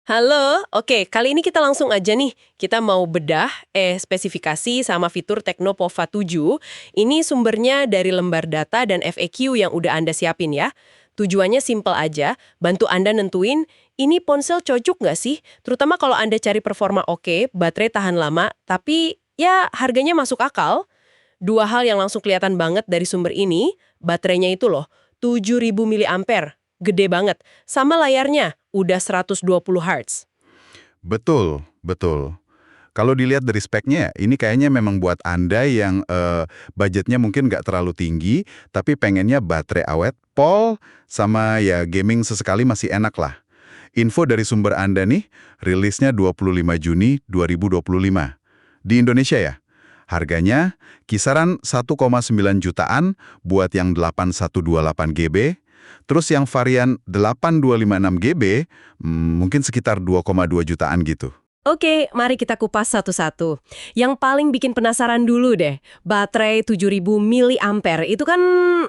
Halo, oke, kali ini kita langsung aja nih. Kita mau bedah spesifikasi sama fitur Tecno Pova 7. Ini sumbernya dari lembar data dan FAQ yang udah Anda siapin ya. Tujuannya simple aja, bantu Anda nentuin ini ponsel cocok nggak sih? Terutama kalau Anda cari performa oke, baterai tahan lama, tapi ya harganya masuk akal. Dua hal yang langsung kelihatan banget dari sumber ini, baterainya itu loh, 7.000 mAh. Gede banget. Sama layarnya, udah 120 Hz. Betul, betul. Kalau dilihat dari speknya, ini kayaknya memang buat Anda yang budgetnya mungkin nggak terlalu tinggi, tapi pengennya baterai awet, pol, sama ya gaming sesekali masih enak lah. Info dari sumber Anda nih, rilisnya 25 Juni 2025. Di Indonesia ya? Harganya kisaran 1,9 jutaan buat yang 8128 GB, terus yang varian 8256 GB mungkin sekitar 2,2 jutaan gitu. Oke, mari kita kupas satu-satu. Yang paling bikin penasaran dulu deh, baterai 7.000 mAh itu kan,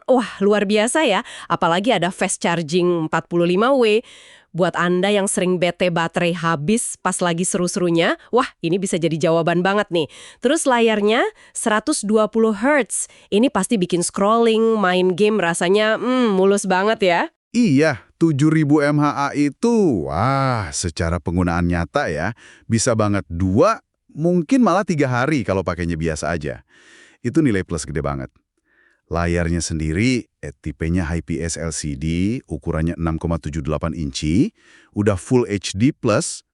wah luar biasa ya. Apalagi ada fast charging 45W. Buat Anda yang sering bete baterai habis pas lagi seru-serunya, wah ini bisa jadi jawaban banget nih. Terus layarnya 120 Hz. Ini pasti bikin scrolling, main game rasanya mulus banget ya. Iya, 7.000 mAh itu, wah, secara penggunaan nyata ya, bisa banget 2, mungkin malah 3 hari kalau pakainya biasa aja. Itu nilai plus gede banget. Layarnya sendiri, tipenya IPS LCD, ukurannya 6,78 inci, udah Full HD+,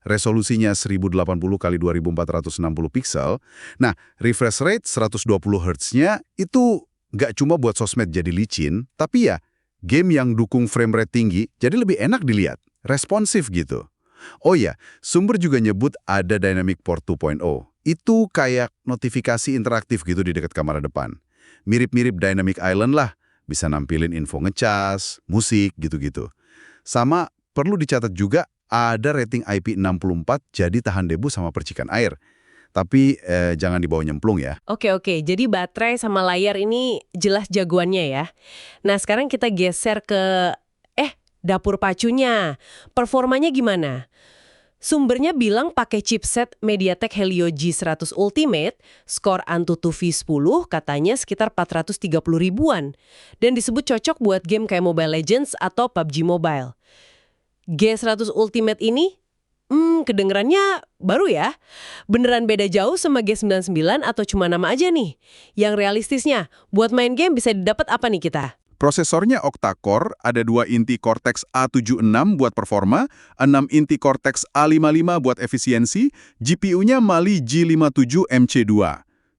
resolusinya 1080 kali 2460 pixel. Nah, refresh rate 120 Hz-nya itu nggak cuma buat sosmed jadi licin, tapi ya game yang dukung frame rate tinggi jadi lebih enak dilihat, responsif gitu. Oh ya, sumber juga nyebut ada Dynamic Port 2.0. Itu kayak notifikasi interaktif gitu di dekat kamera depan. Mirip-mirip Dynamic Island lah, bisa nampilin info ngecas, musik, gitu-gitu. Sama perlu dicatat juga ada rating IP64 jadi tahan debu sama percikan air. Tapi jangan dibawa nyemplung ya. Oke, jadi baterai sama layar ini jelas jagoannya ya. Nah sekarang kita geser ke dapur pacunya. Performanya gimana? Sumbernya bilang pakai chipset MediaTek Helio G100 Ultimate, skor Antutu V10 katanya sekitar 430 ribuan. Dan disebut cocok buat game kayak Mobile Legends atau PUBG Mobile. G100 Ultimate ini, kedengerannya baru ya. Beneran beda jauh sama G99 atau cuma nama aja nih? Yang realistisnya, buat main game bisa didapat apa nih kita? Prosesornya octa-core, ada 2 inti Cortex A76 buat performa, 6 inti Cortex A55 buat efisiensi, GPU-nya Mali G57 MC2.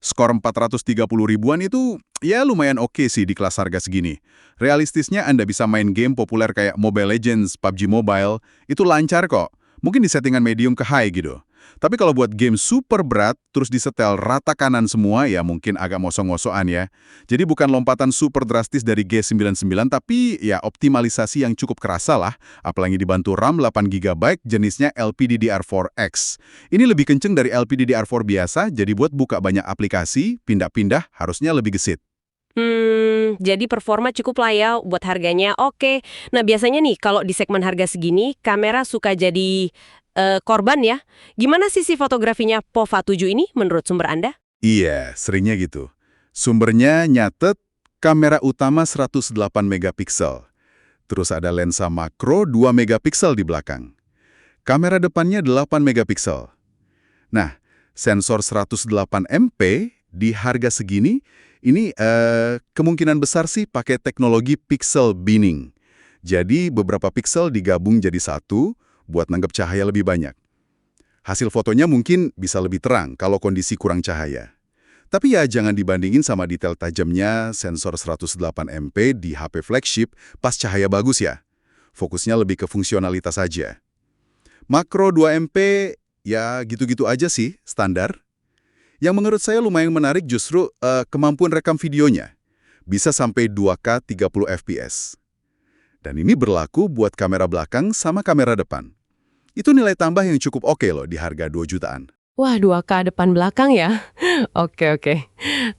Skor 430 ribuan itu ya lumayan oke sih di kelas harga segini. Realistisnya Anda bisa main game populer kayak Mobile Legends, PUBG Mobile, itu lancar kok. Mungkin di settingan medium ke high gitu. Tapi kalau buat game super berat, terus disetel rata kanan semua, ya mungkin agak mosong-mosokan ya. Jadi bukan lompatan super drastis dari G99, tapi ya optimalisasi yang cukup kerasa lah. Apalagi dibantu RAM 8 GB jenisnya LPDDR4X. Ini lebih kenceng dari LPDDR4 biasa, jadi buat buka banyak aplikasi, pindah-pindah harusnya lebih gesit. Jadi performa cukup lah ya buat harganya. Oke. Nah biasanya nih kalau di segmen harga segini, kamera suka jadi korban ya. Gimana sisi fotografinya Pova 7 ini menurut sumber Anda? Iya, seringnya gitu. Sumbernya nyatet kamera utama 108 megapiksel. Terus ada lensa makro 2 megapiksel di belakang. Kamera depannya 8 megapiksel. Nah, sensor 108 MP di harga segini, ini kemungkinan besar sih pakai teknologi pixel binning. Jadi beberapa piksel digabung jadi satu buat nanggap cahaya lebih banyak. Hasil fotonya mungkin bisa lebih terang kalau kondisi kurang cahaya. Tapi ya jangan dibandingin sama detail tajamnya sensor 108 MP di HP flagship pas cahaya bagus ya. Fokusnya lebih ke fungsionalitas aja. Makro 2 MP ya gitu-gitu aja sih, standar. Yang menurut saya lumayan menarik justru kemampuan rekam videonya. Bisa sampai 2K 30 fps. Dan ini berlaku buat kamera belakang sama kamera depan. Itu nilai tambah yang cukup oke loh di harga 2 jutaan. Wah, 2K depan belakang ya. Oke.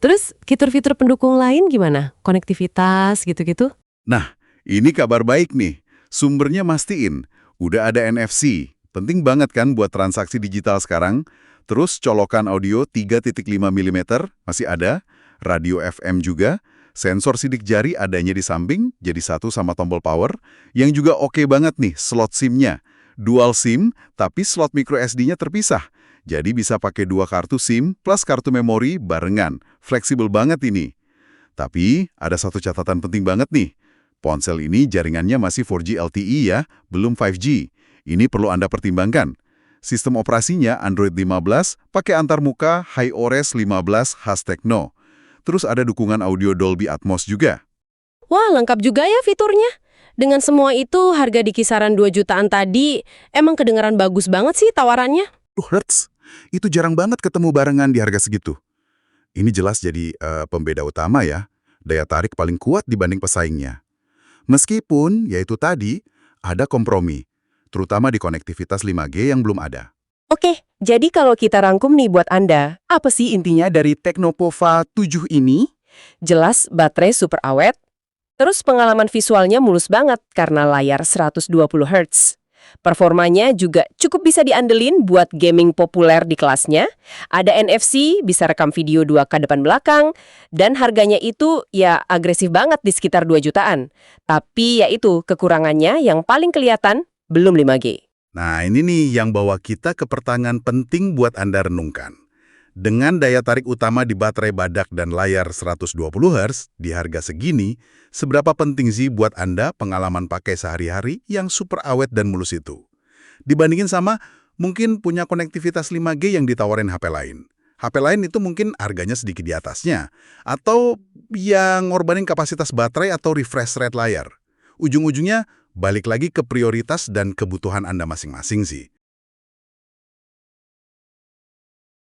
Terus fitur-fitur pendukung lain gimana? Konektivitas gitu-gitu? Nah, ini kabar baik nih. Sumbernya mastiin, udah ada NFC, Penting banget kan buat transaksi digital sekarang. Terus colokan audio 3.5 mm masih ada, radio FM juga, sensor sidik jari adanya di samping, jadi satu sama tombol power, yang juga oke banget nih slot SIM-nya. Dual SIM, tapi slot micro SD-nya terpisah. Jadi bisa pakai 2 kartu SIM plus kartu memori barengan. Fleksibel banget ini. Tapi ada satu catatan penting banget nih. Ponsel ini jaringannya masih 4G LTE ya, belum 5G. Ini perlu Anda pertimbangkan. Sistem operasinya Android 15, pakai antarmuka HiOS 15 khas Tecno. Terus ada dukungan audio Dolby Atmos juga. Wah, lengkap juga ya fiturnya. Dengan semua itu, harga di kisaran 2 jutaan tadi emang kedengaran bagus banget sih tawarannya. Hertz, itu jarang banget ketemu barengan di harga segitu. Ini jelas jadi pembeda utama ya, daya tarik paling kuat dibanding pesaingnya. Meskipun, yaitu tadi, ada kompromi, terutama di konektivitas 5G yang belum ada. Oke, jadi kalau kita rangkum nih buat Anda, Apa sih intinya dari Teknopova 7 ini? jelas baterai super awet, terus pengalaman visualnya mulus banget karena layar 120 Hz. Performanya juga cukup bisa diandelin buat gaming populer di kelasnya. Ada NFC, bisa rekam video 2K depan belakang, dan harganya itu ya agresif banget di sekitar 2 jutaan. Tapi ya itu, kekurangannya yang paling kelihatan belum 5G. Nah, ini nih yang bawa kita ke pertanyaan penting buat Anda renungkan. Dengan daya tarik utama di baterai badak dan layar 120 Hz di harga segini, seberapa penting sih buat Anda pengalaman pakai sehari-hari yang super awet dan mulus itu? Dibandingin sama mungkin punya konektivitas 5G yang ditawarin HP lain. HP lain itu mungkin harganya sedikit di atasnya, atau yang ngorbanin kapasitas baterai atau refresh rate layar. Ujung-ujungnya balik lagi ke prioritas dan kebutuhan Anda masing-masing sih.